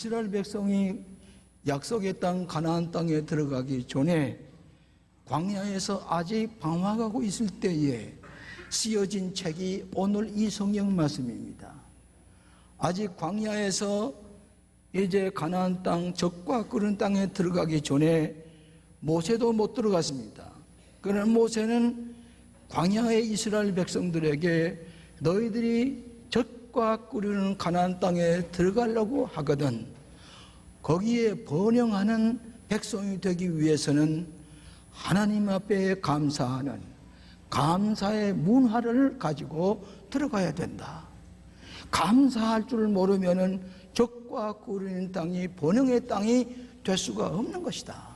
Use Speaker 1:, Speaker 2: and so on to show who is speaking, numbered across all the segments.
Speaker 1: 이스라엘 백성이 약속의 땅 가나안 땅에 들어가기 전에 광야에서 아직 방황하고 있을 때에 쓰여진 책이 오늘 이 성경 말씀입니다. 아직 광야에서 이제 가나안 땅 적과 끓은 땅에 들어가기 전에 모세도 못 들어갔습니다. 그러나 모세는 광야의 이스라엘 백성들에게 너희들이 적과 끓는 가나안 땅에 들어가려고 하거든 거기에 번영하는 백성이 되기 위해서는 하나님 앞에 감사하는 감사의 문화를 가지고 들어가야 된다. 감사할 줄 모르면은 적과 끓는 땅이 번영의 땅이 될 수가 없는 것이다.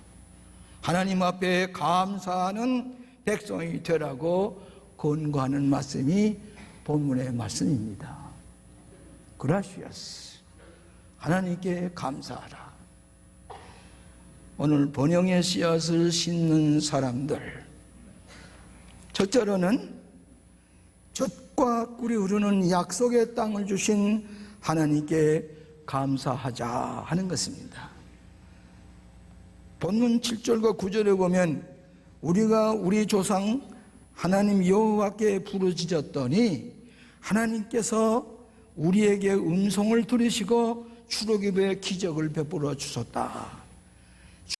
Speaker 1: 하나님 앞에 감사하는 백성이 되라고 권고하는 말씀이 본문의 말씀입니다. 그라시아스, 하나님께 감사하라. 오늘 번영의 씨앗을 심는 사람들, 첫째로는 젖과 꿀이 흐르는 약속의 땅을 주신 하나님께 감사하자 하는 것입니다. 본문 7절과 9절에 보면 우리가 우리 조상 하나님 여호와께 부르짖었더니 하나님께서 우리에게 음성을 들으시고 출애굽의 기적을 베풀어 주셨다.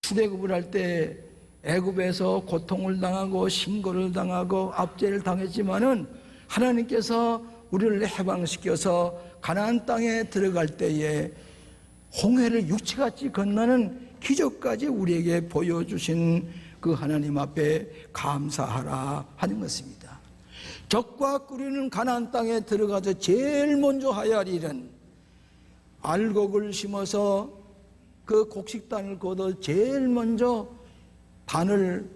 Speaker 1: 출애굽을 할 때 애굽에서 고통을 당하고 신고를 당하고 압제를 당했지만은 하나님께서 우리를 해방시켜서 가나안 땅에 들어갈 때에 홍해를 육지같이 건너는 기적까지 우리에게 보여주신 그 하나님 앞에 감사하라 하는 것입니다. 적과 끓이는 가나안 땅에 들어가서 제일 먼저 해야 할 일은 알곡을 심어서 그 곡식단을 걷어 제일 먼저 단을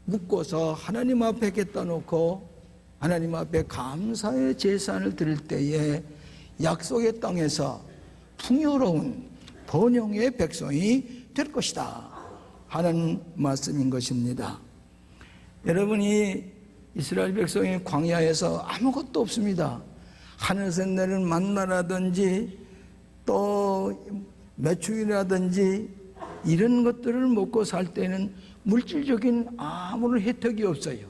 Speaker 1: 묶어서 하나님 앞에 갖다 놓고 하나님 앞에 감사의 제사를 드릴 때에 약속의 땅에서 풍요로운 번영의 백성이 될 것이다 하는 말씀인 것입니다. 여러분이 이스라엘 백성이 광야에서 아무것도 없습니다. 하늘에서 내리는 만나라든지 또 메추리라든지 이런 것들을 먹고 살 때는 물질적인 아무런 혜택이 없어요.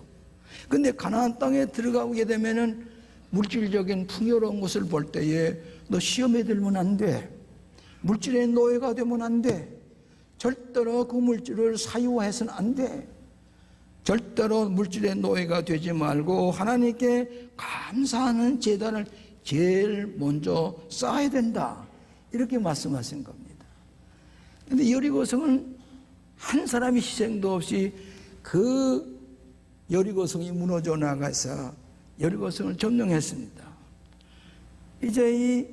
Speaker 1: 근데 가나안 땅에 들어가게 되면은 물질적인 풍요로운 것을 볼 때에 너 시험에 들면 안 돼. 물질의 노예가 되면 안 돼. 절대로 그 물질을 사유화해서는 안 돼. 절대로 물질의 노예가 되지 말고 하나님께 감사하는 제단을 제일 먼저 쌓아야 된다. 이렇게 말씀하신 겁니다. 그런데 여리고성은 한 사람의 희생도 없이 그 여리고성이 무너져 나가서 여리고성을 점령했습니다. 이제 이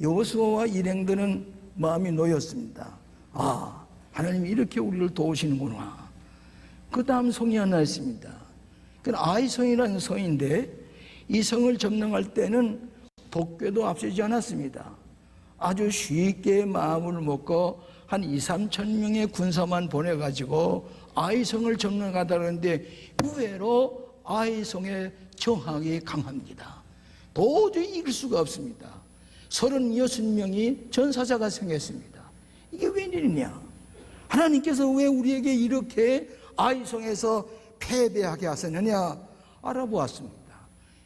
Speaker 1: 여호수아와 일행들은 마음이 놓였습니다. 아, 하나님이 이렇게 우리를 도우시는구나. 그 다음 성이 하나 있습니다. 그 아이성이라는 성인데 이 성을 점령할 때는 독괴도 앞서지 않았습니다. 아주 쉽게 마음을 먹고 한 2, 3천 명의 군사만 보내가지고 아이성을 점령하다 그러는데 의외로 아이성의 정황이 강합니다. 도저히 이길 수가 없습니다. 36명이 전사자가 생겼습니다. 이게 웬일이냐? 하나님께서 왜 우리에게 이렇게 아이성에서 패배하게 하셨느냐 알아보았습니다.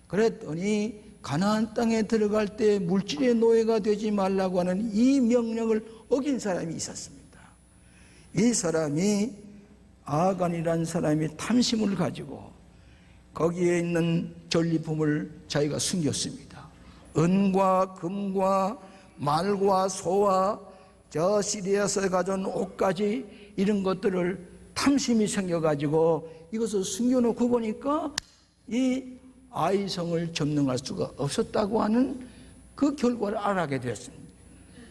Speaker 1: 그랬더니 가나안 땅에 들어갈 때 물질의 노예가 되지 말라고 하는 이 명령을 어긴 사람이 있었습니다. 이 사람이 아간이라는 사람이 탐심을 가지고 거기에 있는 전리품을 자기가 숨겼습니다. 은과 금과 말과 소와 저 시리아에서 가져온 옷까지 이런 것들을 탐심이 생겨가지고 이것을 숨겨놓고 보니까 이 아이성을 점령할 수가 없었다고 하는 그 결과를 알게 되었습니다.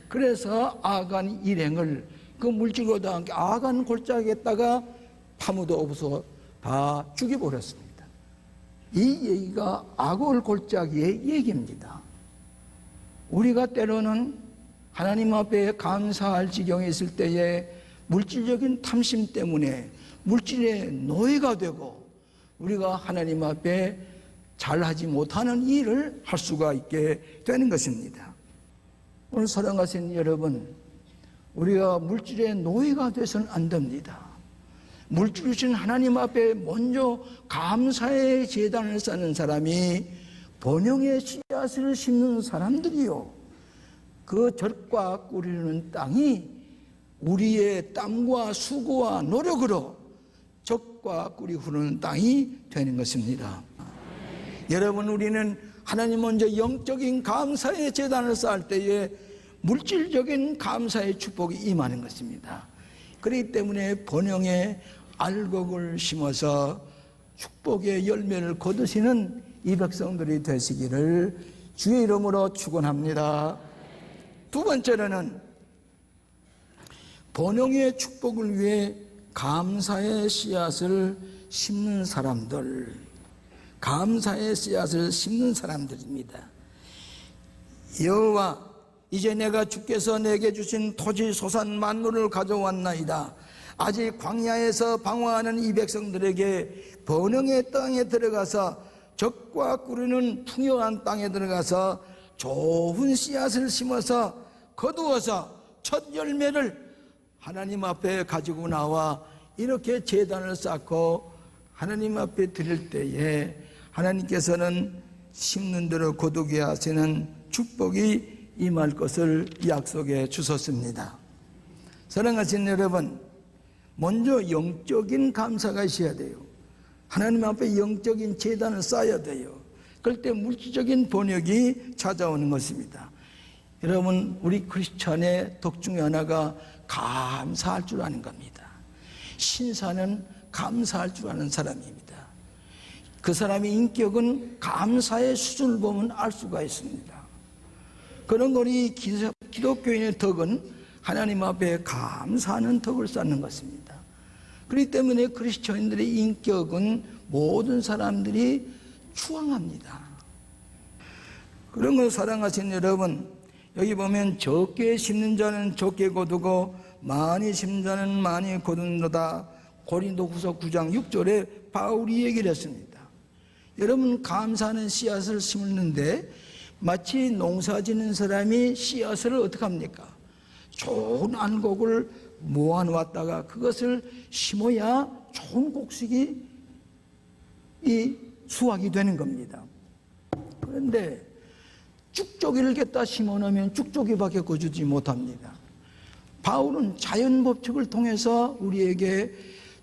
Speaker 1: 그래서 아간 일행을 그 물질과 함께 아간 골짜기에다가 파묻어 엎어서 다 죽여버렸습니다. 이 얘기가 아골 골짜기의 얘기입니다. 우리가 때로는 하나님 앞에 감사할 지경에 있을 때에 물질적인 탐심 때문에 물질의 노예가 되고 우리가 하나님 앞에 잘하지 못하는 일을 할 수가 있게 되는 것입니다. 오늘 사랑하신 여러분, 우리가 물질의 노예가 되서는 안 됩니다. 물질 주신 하나님 앞에 먼저 감사의 제단을 쌓는 사람이 번영의 씨앗을 심는 사람들이요, 그 젖과 꿀이는 땅이 우리의 땀과 수고와 노력으로 젖과 꿀이 흐르는 땅이 되는 것입니다. 여러분, 우리는 하나님 먼저 영적인 감사의 제단을 쌓을 때에 물질적인 감사의 축복이 임하는 것입니다. 그렇기 때문에 번영의 알곡을 심어서 축복의 열매를 거두시는 이 백성들이 되시기를 주의 이름으로 축원합니다. 두 번째로는 번영의 축복을 위해 감사의 씨앗을 심는 사람들, 감사의 씨앗을 심는 사람들입니다. 여호와, 이제 내가 주께서 내게 주신 토지 소산 만물을 가져왔나이다. 아직 광야에서 방황하는 이 백성들에게 번영의 땅에 들어가서 젖과 꿀이는 풍요한 땅에 들어가서 좋은 씨앗을 심어서 거두어서 첫 열매를 하나님 앞에 가지고 나와 이렇게 제단을 쌓고 하나님 앞에 드릴 때에 하나님께서는 심는 대로 거두게 하시는 축복이 임할 것을 약속해 주셨습니다. 사랑하신 여러분, 먼저 영적인 감사가 있어야 돼요. 하나님 앞에 영적인 제단을 쌓아야 돼요. 그럴 때 물질적인 번역이 찾아오는 것입니다. 여러분, 우리 크리스찬의 덕 중에 하나가 감사할 줄 아는 겁니다. 신사는 감사할 줄 아는 사람입니다. 그 사람의 인격은 감사의 수준을 보면 알 수가 있습니다. 그런 우리 기독교인의 덕은 하나님 앞에 감사하는 덕을 쌓는 것입니다. 그렇기 때문에 크리스천인들의 인격은 모든 사람들이 추앙합니다. 그런 걸 사랑하신 여러분, 여기 보면 적게 심는 자는 적게 거두고 많이 심는 자는 많이 거둔다. 고린도후서 9장 6절에 바울이 얘기를 했습니다. 여러분, 감사하는 씨앗을 심는데 마치 농사짓는 사람이 씨앗을 어떻게 합니까? 좋은 안곡을 모아놓았다가 그것을 심어야 좋은 곡식이 수확이 되는 겁니다. 그런데 쭉조기를 갖다 심어놓으면 쭉조기밖에 거두지 못합니다. 바울은 자연 법칙을 통해서 우리에게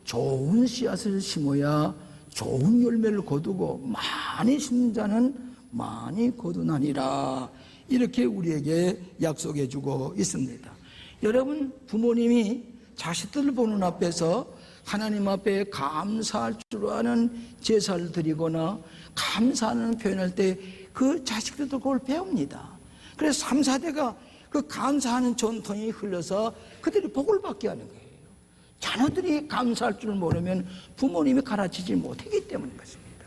Speaker 1: 좋은 씨앗을 심어야 좋은 열매를 거두고 많이 심는 자는 많이 거두나니라, 이렇게 우리에게 약속해 주고 있습니다. 여러분, 부모님이 자식들을 보는 앞에서 하나님 앞에 감사할 줄 아는 제사를 드리거나 감사하는 표현할 때 그 자식들도 그걸 배웁니다. 그래서 3, 4대가 그 감사하는 전통이 흘러서 그들이 복을 받게 하는 거예요. 자녀들이 감사할 줄 모르면 부모님이 가르치지 못하기 때문인 것입니다.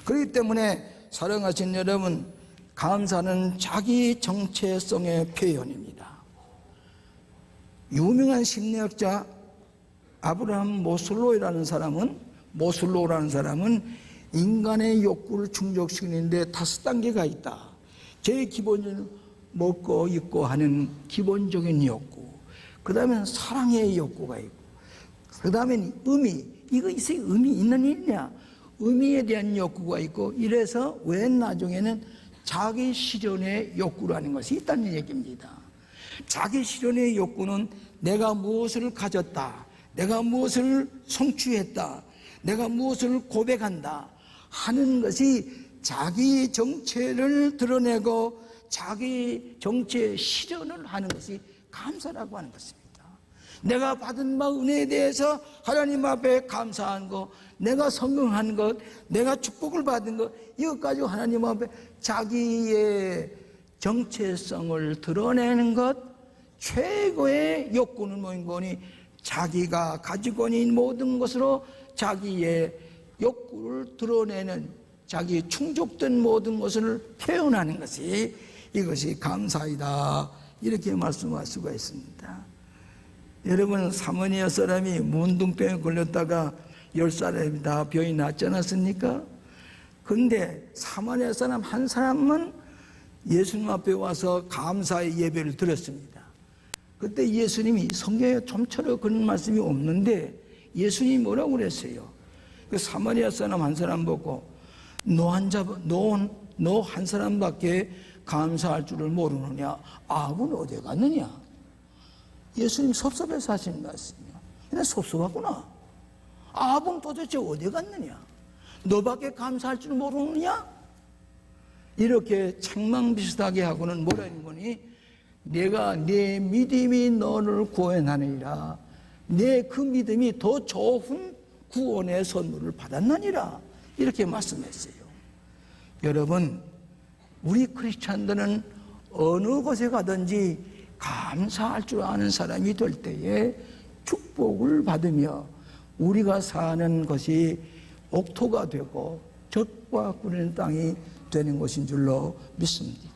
Speaker 1: 그렇기 때문에 사랑하신 여러분, 감사는 자기 정체성의 표현입니다. 유명한 심리학자 아브라함 모슬로우라는 사람은 인간의 욕구를 충족시키는데 5단계가 있다. 제일 기본적으로 먹고 입고 하는 기본적인 욕구, 그 다음에 사랑의 욕구가 있고, 그 다음에 의미, 이거 의미 있는 일이냐, 의미에 대한 욕구가 있고, 이래서 웬 나중에는 자기 실현의 욕구라는 것이 있다는 얘기입니다. 자기 실현의 욕구는 내가 무엇을 가졌다, 내가 무엇을 성취했다, 내가 무엇을 고백한다 하는 것이 자기 정체를 드러내고 자기 정체의 실현을 하는 것이 감사라고 하는 것입니다. 내가 받은 은혜에 대해서 하나님 앞에 감사한 것, 내가 성공한 것, 내가 축복을 받은 것, 이것 가지고 하나님 앞에 자기의 정체성을 드러내는 것, 최고의 욕구는 뭐니? 자기가 가지고 있는 모든 것으로 자기의 욕구를 드러내는, 자기 충족된 모든 것을 표현하는 것이, 이것이 감사이다, 이렇게 말씀할 수가 있습니다. 여러분, 사모니아 사람이 문둥병에 걸렸다가 10살에 다 병이 낫지 않았습니까? 근데 사모니아 사람 한 사람은 예수님 앞에 와서 감사의 예배를 드렸습니다. 그때 예수님이 성경에 좀처럼 그런 말씀이 없는데 예수님이 뭐라고 그랬어요? 그 사마리아 사람 한 사람 보고 너 한 사람밖에 감사할 줄을 모르느냐? 아합은 어디 갔느냐? 예수님 섭섭해서 하신 말씀이야. 근데 섭섭하구나. 아합은 도대체 어디 갔느냐? 너밖에 감사할 줄 모르느냐? 이렇게 책망비슷하게 하고는 뭐라는 거니? 내가 내 믿음이 너를 구원하느니라. 내 그 믿음이 더 좋은 구원의 선물을 받았느니라. 이렇게 말씀했어요. 여러분, 우리 크리스찬들은 어느 곳에 가든지 감사할 줄 아는 사람이 될 때에 축복을 받으며 우리가 사는 것이 옥토가 되고 젖과 꿀의 땅이 되는 것인 줄로 믿습니다.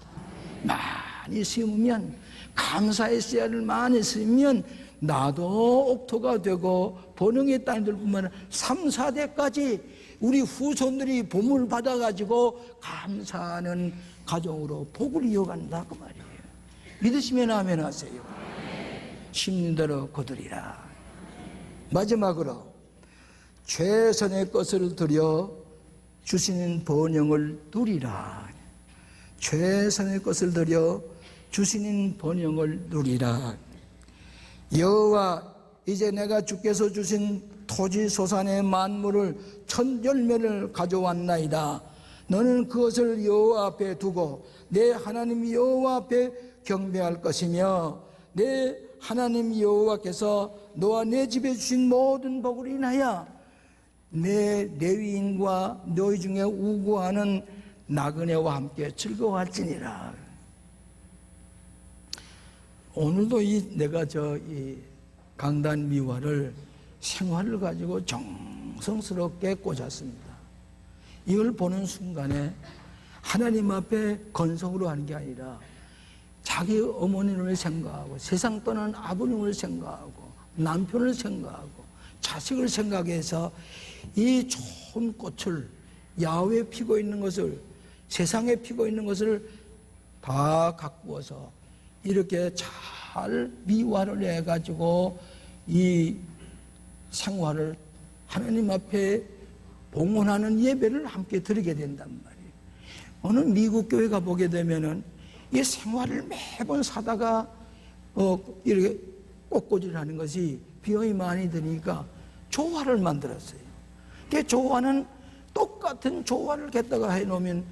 Speaker 1: 많이 심으면, 감사의 씨앗을 많이 심으면 나도 옥토가 되고 번영의 땅이 될 뿐만 아니라 3, 4대까지 우리 후손들이 복을 받아가지고 감사하는 가정으로 복을 이어간다 그 말이에요. 믿으시면 아멘 하세요. 심는 대로 거두리라. 마지막으로 최선의 것을 들여 주시는 번영을 누리라. 최선의 것을 들여 주시는 번영을 누리라. 여호와, 이제 내가 주께서 주신 토지 소산의 만물을 첫 열매를 가져왔나이다. 너는 그것을 여호와 앞에 두고 내 하나님 여호와 앞에 경배할 것이며 내 하나님 여호와께서 너와 내 집에 주신 모든 복을 인하여 내 레위인과 너희 중에 우고하는 나그네와 함께 즐거워할지니라. 오늘도 내가 이 강단 미화를 생활을 가지고 정성스럽게 꽂았습니다. 이걸 보는 순간에 하나님 앞에 건성으로 하는 게 아니라 자기 어머니를 생각하고 세상 떠난 아버님을 생각하고 남편을 생각하고 자식을 생각해서 이 좋은 꽃을 야외에 피고 있는 것을, 세상에 피고 있는 것을 다 가꾸어서 이렇게 잘 미화를 해가지고 이 생활을 하나님 앞에 봉헌하는 예배를 함께 드리게 된단 말이에요. 어느 미국 교회 가보게 되면은 이 생활을 매번 사다가 이렇게 꽃꽂이를 것이 비용이 많이 드니까 조화를 만들었어요. 그 조화는 똑같은 조화를 갖다가 해놓으면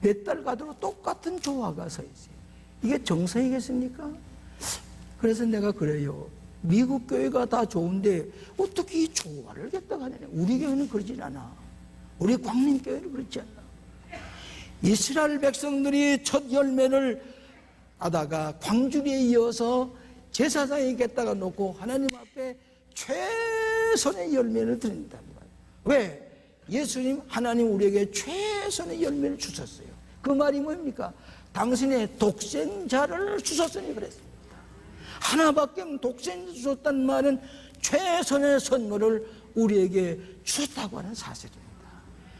Speaker 1: 몇 달 가도록 똑같은 조화가 서 있어요. 이게 정성이겠습니까? 그래서 내가 그래요. 미국 교회가 다 좋은데 어떻게 이 조화를 갖다가 하냐. 우리 교회는 그러진 않아. 우리 광림교회는 그렇지 않아. 이스라엘 백성들이 첫 열매를 하다가 광주리에 이어서 제사장이 갖다가 놓고 하나님 앞에 최선의 열매를 드린단 말이에요. 왜? 예수님 하나님 우리에게 최선의 열매를 주셨어요. 그 말이 뭡니까? 당신의 독생자를 주셨으니 그랬습니다. 하나밖에 독생자 주셨다는 말은 최선의 선물을 우리에게 주셨다고 하는 사실입니다.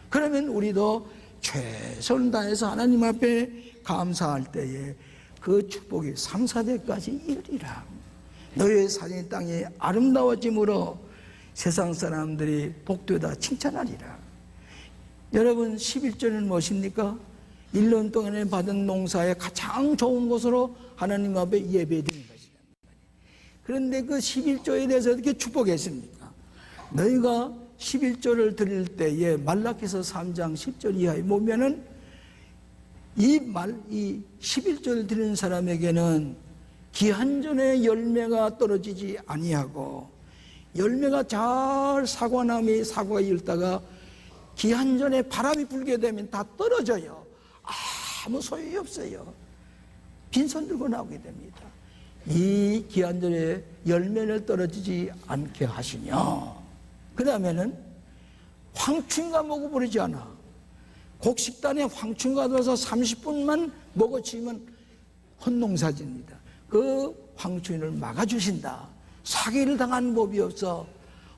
Speaker 1: 그러면 우리도 최선을 다해서 하나님 앞에 감사할 때에 그 축복이 3, 4대까지 이르리라. 너의 사는 땅이 아름다워짐으로 세상 사람들이 복되다 칭찬하리라. 여러분, 11조는 무엇입니까? 1년 동안에 받은 농사의 가장 좋은 것으로 하나님 앞에 예배드리는 것이란 말이에요. 그런데 그 11조에 대해서 어떻게 축복했습니까? 너희가 11조를 드릴 때에 말라기서 3장 10절 이하에 보면은 이 11조를 드리는 사람에게는 기한전에 열매가 떨어지지 아니하고 열매가 잘 사과가 읽다가 기한전에 바람이 불게 되면 다 떨어져요. 아무 소용이 없어요. 빈손 들고 나오게 됩니다. 이 기한전에 열매를 떨어지지 않게 하시며 그 다음에는 황충가 먹어버리지 않아. 곡식단에 황충가 들어서 30분만 먹어치우면 헌농사지입니다. 그 황충을 막아주신다. 사기를 당한 법이 없어.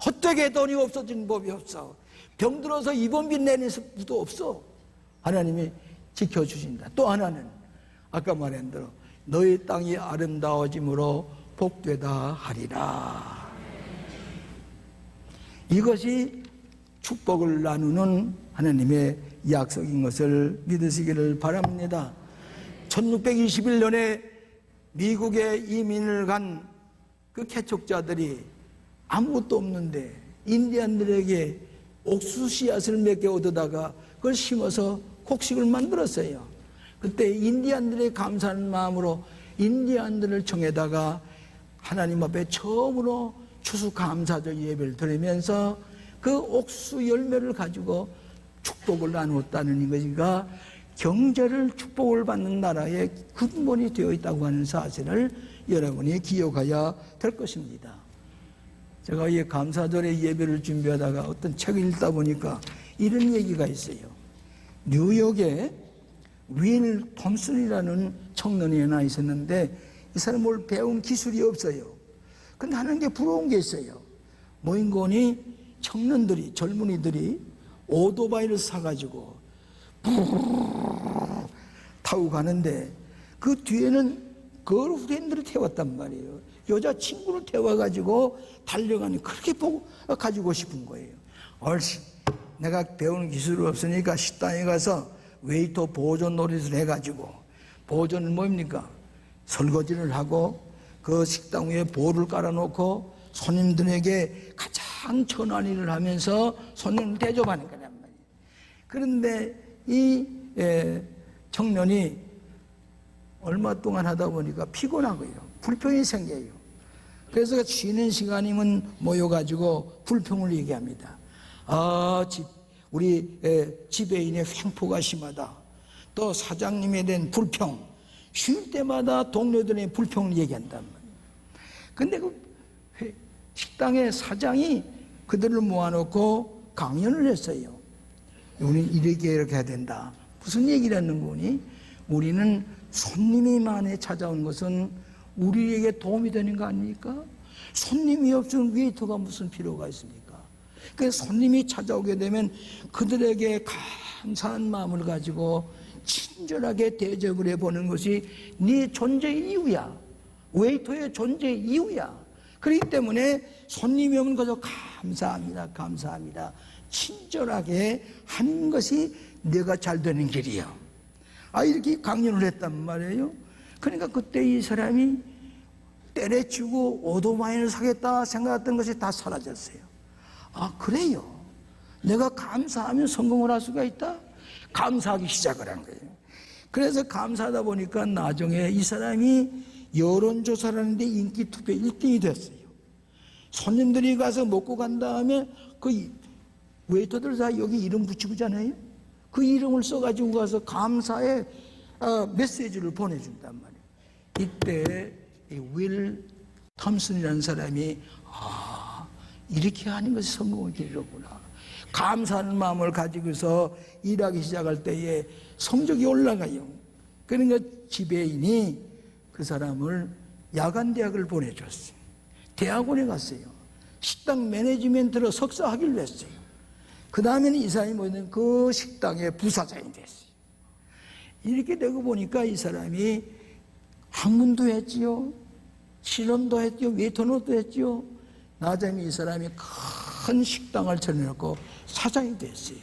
Speaker 1: 헛되게 돈이 없어진 법이 없어. 병들어서 입원비 내는 수도 없어. 하나님이 지켜주신다. 또 하나는 아까 말한 대로 너희 땅이 아름다워짐으로 복되다 하리라. 이것이 축복을 나누는 하나님의 약속인 것을 믿으시기를 바랍니다. 1621년에 미국에 이민을 간 그 개척자들이 아무것도 없는데 인디안들에게 옥수수 씨앗을 몇 개 얻어다가 그걸 심어서 곡식을 만들었어요. 그때 인디안들의 감사하는 마음으로 인디안들을 청해다가 하나님 앞에 처음으로 추수감사절 예배를 드리면서 그 옥수수 열매를 가지고 축복을 나누었다는 것이가 경제를 축복을 받는 나라의 근본이 되어 있다고 하는 사실을 여러분이 기억해야 될 것입니다. 제가 이 감사절의 예배를 준비하다가 어떤 책을 읽다 보니까 이런 얘기가 있어요. 뉴욕에 윌 톰슨이라는 청년이 하나 있었는데 이 사람 뭘 배운 기술이 없어요. 근데 하는 게 부러운 게 있어요. 모인거니 청년들이, 젊은이들이 오토바이를 사가지고 타고 가는데 그 뒤에는 걸프렌드를 태웠단 말이에요. 여자친구를 태워가지고 달려가니 그렇게 보고 가지고 싶은 거예요. 얼씨 내가 배우는 기술이 없으니까 식당에 가서 웨이터 보조 노릇을 해가지고, 보조는 뭡니까? 설거지를 하고 그 식당 위에 볼을 깔아놓고 손님들에게 가장 천한 일을 하면서 손님을 대접하는 거란 말이에요. 그런데 이 청년이 얼마 동안 하다 보니까 피곤하고요. 불평이 생겨요. 그래서 쉬는 시간이면 모여가지고 불평을 얘기합니다. 우리 지배인의 횡포가 심하다. 또 사장님에 대한 불평. 쉴 때마다 동료들의 불평을 얘기한단 말이에요. 근데 그 식당의 사장이 그들을 모아놓고 강연을 했어요. 우리는 이렇게 해야 된다. 무슨 얘기를 하는 거니? 우리는 손님이 많이 찾아오는 것은 우리에게 도움이 되는 거 아닙니까? 손님이 없으면 웨이터가 무슨 필요가 있습니까? 그래서 손님이 찾아오게 되면 그들에게 감사한 마음을 가지고 친절하게 대접을 해보는 것이 네 존재의 이유야. 웨이터의 존재의 이유야. 그렇기 때문에 손님이 오면 그저 감사합니다. 감사합니다. 친절하게 하는 것이 내가 잘 되는 길이야. 이렇게 강연을 했단 말이에요. 그러니까 그때 이 사람이 때려치고 오토바이를 사겠다 생각했던 것이 다 사라졌어요. 그래요. 내가 감사하면 성공을 할 수가 있다? 감사하기 시작을 한 거예요. 그래서 감사하다 보니까 나중에 이 사람이 여론조사를 하는데 인기투표 1등이 됐어요. 손님들이 가서 먹고 간 다음에 그 웨이터들 다 여기 이름 붙이고잖아요. 그 이름을 써가지고 가서 감사의 메시지를 보내준단 말이에요. 이때 윌 톰슨이라는 사람이 이렇게 하는 것이 성공의 길이로구나. 감사하는 마음을 가지고서 일하기 시작할 때에 성적이 올라가요. 그러니까 지배인이 그 사람을 야간대학을 보내줬어요. 대학원에 갔어요. 식당 매니지먼트로 석사학위를 했어요. 그 다음에는 이 사람이 뭐냐면 그 식당의 부사장이 됐어요. 이렇게 되고 보니까 이 사람이 학문도 했지요. 실험도 했지요. 웨이터노도 했지요. 나중에 이 사람이 큰 식당을 차려놓고 사장이 됐어요.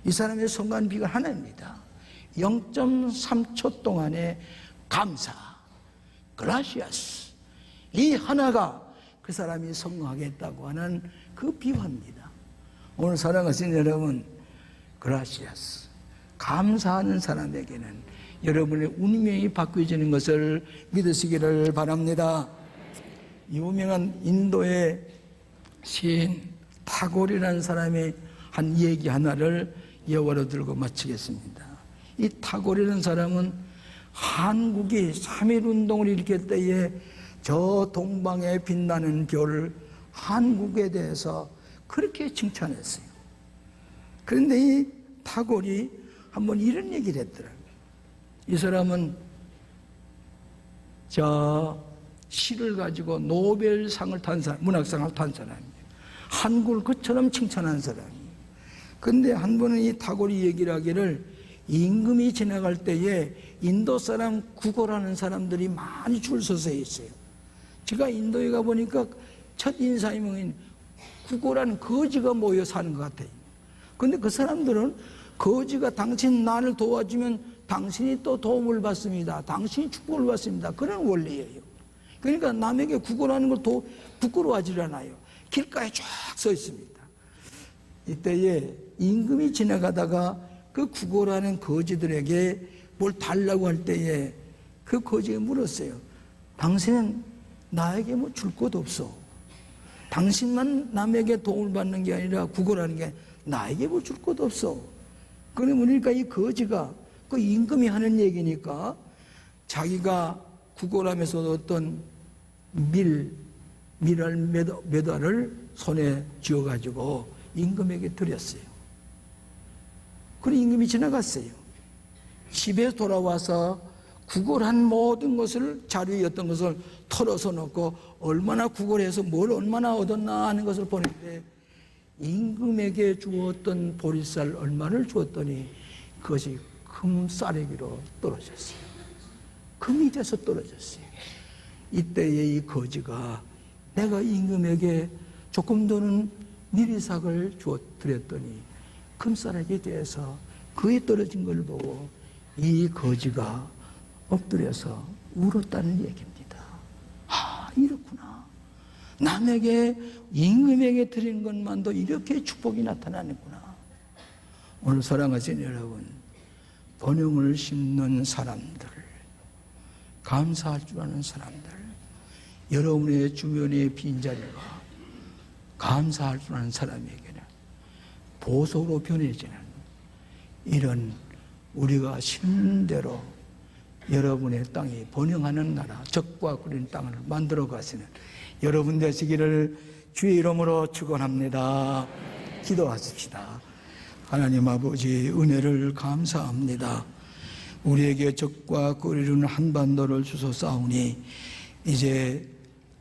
Speaker 1: 이 사람의 성공한 비가 하나입니다. 0.3초 동안의 감사, 그라시아스. 이 하나가 그 사람이 성공하게 했다고 하는 그 비화입니다. 오늘 사랑하신 여러분, 그라시아스. 감사하는 사람에게는 여러분의 운명이 바뀌어지는 것을 믿으시기를 바랍니다. 유명한 인도의 시인 타고르라는 사람의 한 얘기 하나를 예화로 들고 마치겠습니다. 이 타고르라는 사람은 한국이 3.1운동을 일으킬 때에 저 동방에 빛나는 별 한국에 대해서 그렇게 칭찬했어요. 그런데 이 타고르이 한번 이런 얘기를 했더라고요. 이 사람은 시를 가지고 노벨상을 탄 사람, 문학상을 탄 사람이에요. 한국을 그처럼 칭찬한 사람이에요. 그런데 한 번은 이 타고르이 얘기를 하기를 임금이 지나갈 때에 인도 사람 구걸하는 사람들이 많이 줄 서서 있어요. 제가 인도에 가보니까 첫 인상이 뭐냐면 구걸하는 거지가 모여 사는 것 같아요. 근데 그 사람들은 거지가 당신 나를 도와주면 당신이 또 도움을 받습니다. 당신이 축복을 받습니다. 그런 원리예요. 그러니까 남에게 구걸하는 걸 부끄러워하지 않아요. 길가에 쫙 서 있습니다. 이때에 임금이 지나가다가 그 구걸하는 거지들에게 뭘 달라고 할 때에 그 거지가 물었어요. 당신은 나에게 뭐 줄 것도 없어. 당신만 남에게 도움을 받는 게 아니라 구걸하는 게 나에게 뭐 줄 것도 없어. 그러니까 이 거지가 그 임금이 하는 얘기니까 자기가 구걸하면서 어떤 밀알 몇 알을 손에 쥐어가지고 임금에게 드렸어요. 그리고 임금이 지나갔어요. 집에 돌아와서 구걸한 모든 것을 자료였던 것을 털어서 놓고 얼마나 구걸해서 뭘 얼마나 얻었나 하는 것을 보는데 임금에게 주었던 보리쌀 얼마를 주었더니 그것이 금싸레기로 떨어졌어요. 금이 돼서 떨어졌어요. 이때에 이 거지가 내가 임금에게 조금 더는 미리삭을 드렸더니 금싸레기 돼서 그에 떨어진 걸 보고 이 거지가 엎드려서 울었다는 얘기입니다. 아, 이렇구나. 남에게 임금에게 드린 것만도 이렇게 축복이 나타나는구나. 오늘 사랑하시는 여러분, 번영을 심는 사람들, 감사할 줄 아는 사람들, 여러분의 주변의 빈자리가 감사할 줄 아는 사람에게는 보석으로 변해지는 이런 우리가 심는 대로 여러분의 땅이 번영하는 나라, 적과 그린 땅을 만들어 가시는 여러분 되시기를 주의 이름으로 축원합니다. 기도하십시다. 하나님 아버지, 은혜를 감사합니다. 우리에게 적과 끓이는 한반도를 주소싸우니 이제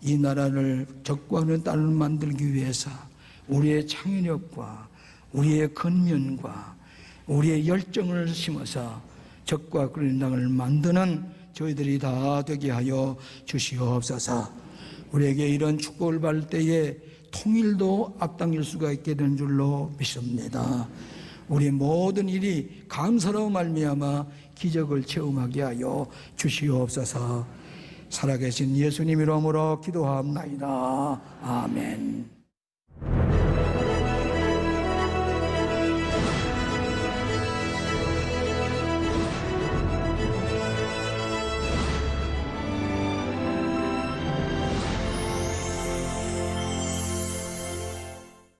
Speaker 1: 이 나라를 적과 그린 땅을 만들기 위해서 우리의 창의력과 우리의 근면과 우리의 열정을 심어서 적과 끓이는 땅을 만드는 저희들이 다 되게 하여 주시옵소서. 우리에게 이런 축복을 받을 때에 통일도 앞당길 수가 있게 된 줄로 믿습니다. 우리 모든 일이 감사로 말미암아 기적을 체험하게 하여 주시옵소서. 살아계신 예수님 이름으로 기도합나이다. 아멘.